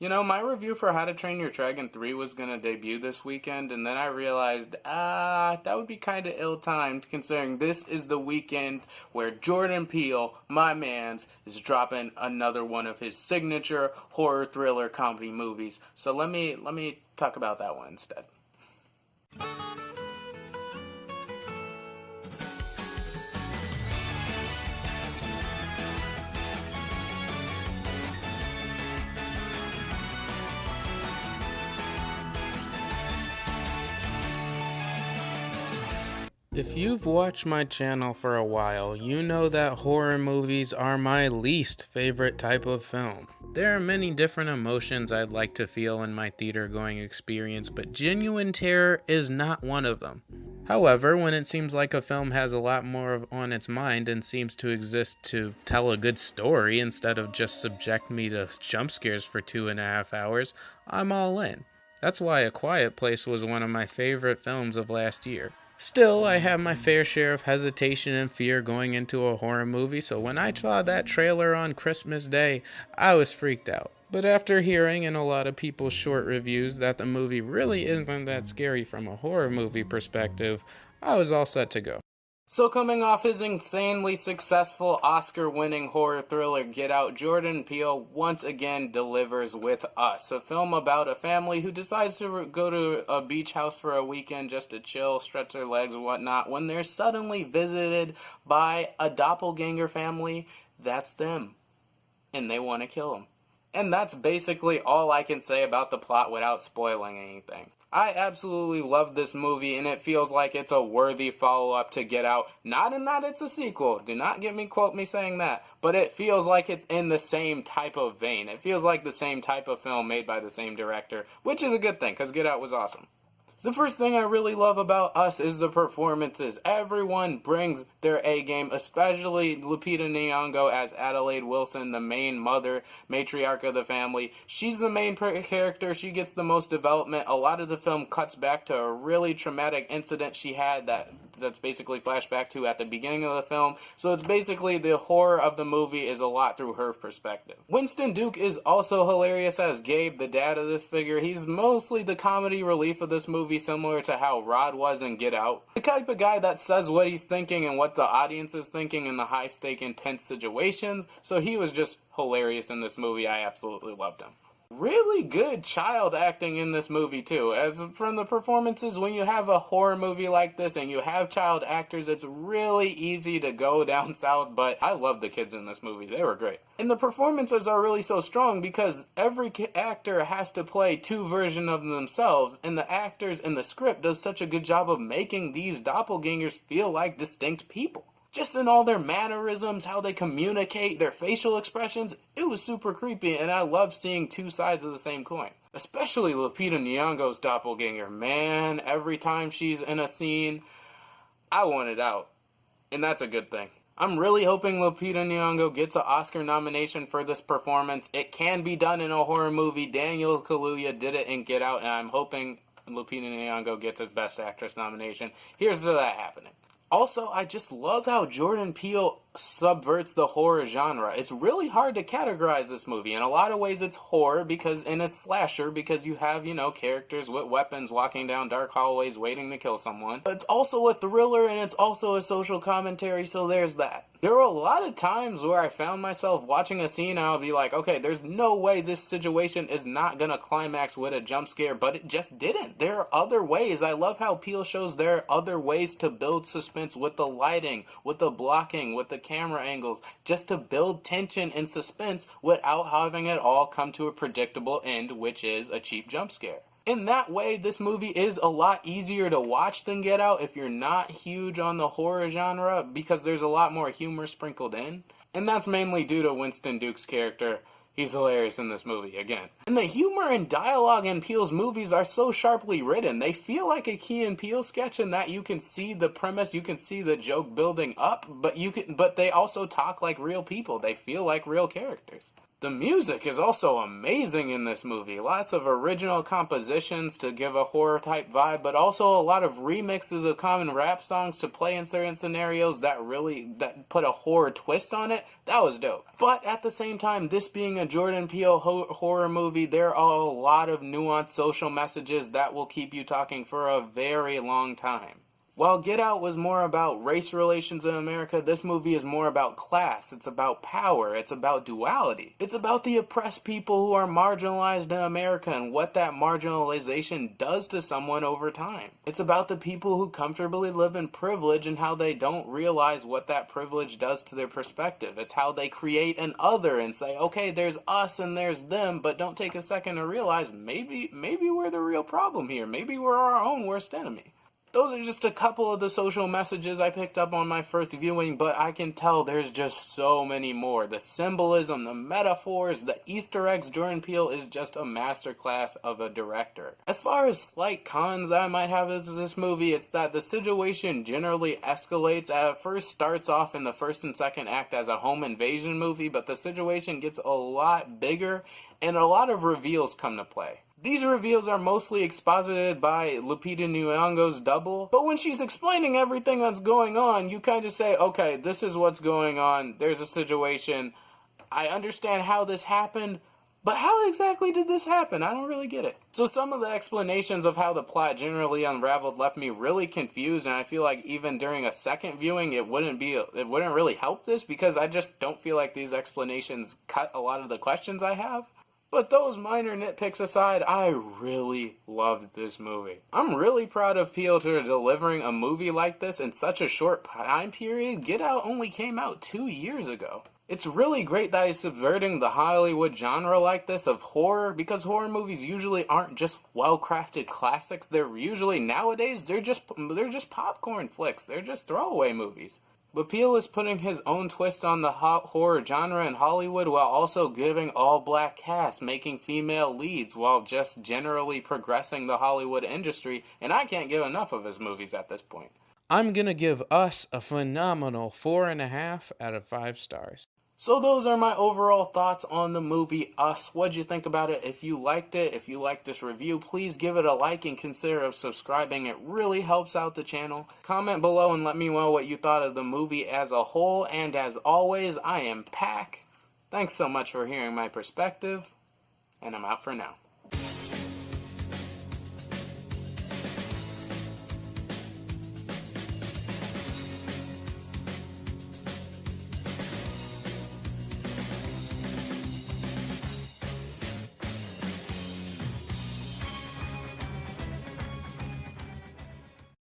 You know, my review for How to Train Your Dragon 3 was going to debut this weekend, and then I realized, that would be kind of ill-timed, considering this is the weekend where Jordan Peele, my mans, is dropping another one of his signature horror thriller comedy movies. So let me talk about that one instead. If you've watched my channel for a while, you know that horror movies are my least favorite type of film. There are many different emotions I'd like to feel in my theater-going experience, but genuine terror is not one of them. However, when it seems like a film has a lot more on its mind and seems to exist to tell a good story instead of just subject me to jump scares for 2.5 hours, I'm all in. That's why A Quiet Place was one of my favorite films of last year. Still, I have my fair share of hesitation and fear going into a horror movie, so when I saw that trailer on Christmas Day, I was freaked out. But after hearing in a lot of people's short reviews that the movie really isn't that scary from a horror movie perspective, I was all set to go. So coming off his insanely successful Oscar-winning horror thriller Get Out, Jordan Peele once again delivers with Us, a film about a family who decides to go to a beach house for a weekend just to chill, stretch their legs and whatnot, when they're suddenly visited by a doppelganger family that's them, and they want to kill them. And that's basically all I can say about the plot without spoiling anything. I absolutely love this movie, and it feels like it's a worthy follow-up to Get Out. Not in that it's a sequel. Do not get me quote me saying that. But it feels like it's in the same type of vein. It feels like the same type of film made by the same director, which is a good thing, because Get Out was awesome. The first thing I really love about Us is the performances. Everyone brings their A game, especially Lupita Nyong'o as Adelaide Wilson, the main mother, matriarch of the family. She's the main character. She gets the most development. A lot of the film cuts back to a really traumatic incident she had that's basically flashback to at the beginning of the film. So it's basically the horror of the movie is a lot through her perspective. Winston Duke is also hilarious as Gabe, the dad of this figure. He's mostly the comedy relief of this movie, similar to how Rod was in Get Out. The type of guy that says what he's thinking and what the audience is thinking in the high-stake, intense situations. So he was just hilarious in this movie. I absolutely loved him. Really good child acting in this movie too. As from the performances, when you have a horror movie like this and you have child actors, it's really easy to go down south, but I love the kids in this movie. They were great. And the performances are really so strong because every actor has to play two versions of themselves, and the actors in the script does such a good job of making these doppelgangers feel like distinct people. Just in all their mannerisms, how they communicate, their facial expressions, it was super creepy, and I love seeing two sides of the same coin. Especially Lupita Nyong'o's doppelganger. Man, every time she's in a scene, I want it out. And that's a good thing. I'm really hoping Lupita Nyong'o gets an Oscar nomination for this performance. It can be done in a horror movie. Daniel Kaluuya did it in Get Out, and I'm hoping Lupita Nyong'o gets a Best Actress nomination. Here's to that happening. Also, I just love how Jordan Peele subverts the horror genre. It's really hard to categorize this movie. In a lot of ways, it's horror and it's slasher because you have, characters with weapons walking down dark hallways waiting to kill someone. But it's also a thriller and it's also a social commentary, so there's that. There were a lot of times where I found myself watching a scene and I would be like, okay, there's no way this situation is not gonna climax with a jump scare, but it just didn't. There are other ways. I love how Peele shows there are other ways to build suspense with the lighting, with the blocking, with the camera angles, just to build tension and suspense without having it all come to a predictable end, which is a cheap jump scare. In that way, this movie is a lot easier to watch than Get Out if you're not huge on the horror genre, because there's a lot more humor sprinkled in. And that's mainly due to Winston Duke's character. He's hilarious in this movie, again. And the humor and dialogue in Peele's movies are so sharply written. They feel like a Key and Peele sketch in that you can see the premise, you can see the joke building up, but they also talk like real people. They feel like real characters. The music is also amazing in this movie. Lots of original compositions to give a horror type vibe, but also a lot of remixes of common rap songs to play in certain scenarios that put a horror twist on it. That was dope. But at the same time, this being a Jordan Peele horror movie, there are a lot of nuanced social messages that will keep you talking for a very long time. While Get Out was more about race relations in America, this movie is more about class, it's about power, it's about duality. It's about the oppressed people who are marginalized in America and what that marginalization does to someone over time. It's about the people who comfortably live in privilege and how they don't realize what that privilege does to their perspective. It's how they create an other and say, okay, there's us and there's them, but don't take a second to realize maybe we're the real problem here. Maybe we're our own worst enemy. Those are just a couple of the social messages I picked up on my first viewing, but I can tell there's just so many more. The symbolism, the metaphors, the Easter eggs. Jordan Peele is just a masterclass of a director. As far as slight cons I might have with this movie, it's that the situation generally escalates. At first starts off in the first and second act as a home invasion movie, but the situation gets a lot bigger and a lot of reveals come to play. These reveals are mostly exposited by Lupita Nyong'o's double, but when she's explaining everything that's going on, you kind of say, okay, this is what's going on, there's a situation, I understand how this happened, but how exactly did this happen? I don't really get it. So some of the explanations of how the plot generally unraveled left me really confused, and I feel like even during a second viewing, it wouldn't really help this, because I just don't feel like these explanations cut a lot of the questions I have. But those minor nitpicks aside, I really loved this movie. I'm really proud of Peele for delivering a movie like this in such a short time period. Get Out only came out 2 years ago. It's really great that he's subverting the Hollywood genre like this of horror, because horror movies usually aren't just well-crafted classics. They're usually, nowadays, they're just popcorn flicks. They're just throwaway movies. But Peele is putting his own twist on the horror genre in Hollywood while also giving all-black cast, making female leads, while just generally progressing the Hollywood industry, and I can't give enough of his movies at this point. I'm gonna give Us a phenomenal 4.5 out of 5 stars. So those are my overall thoughts on the movie Us. What'd you think about it? If you liked it, if you liked this review, please give it a like and consider subscribing. It really helps out the channel. Comment below and let me know what you thought of the movie as a whole. And as always, I am Pack. Thanks so much for hearing my perspective, and I'm out for now.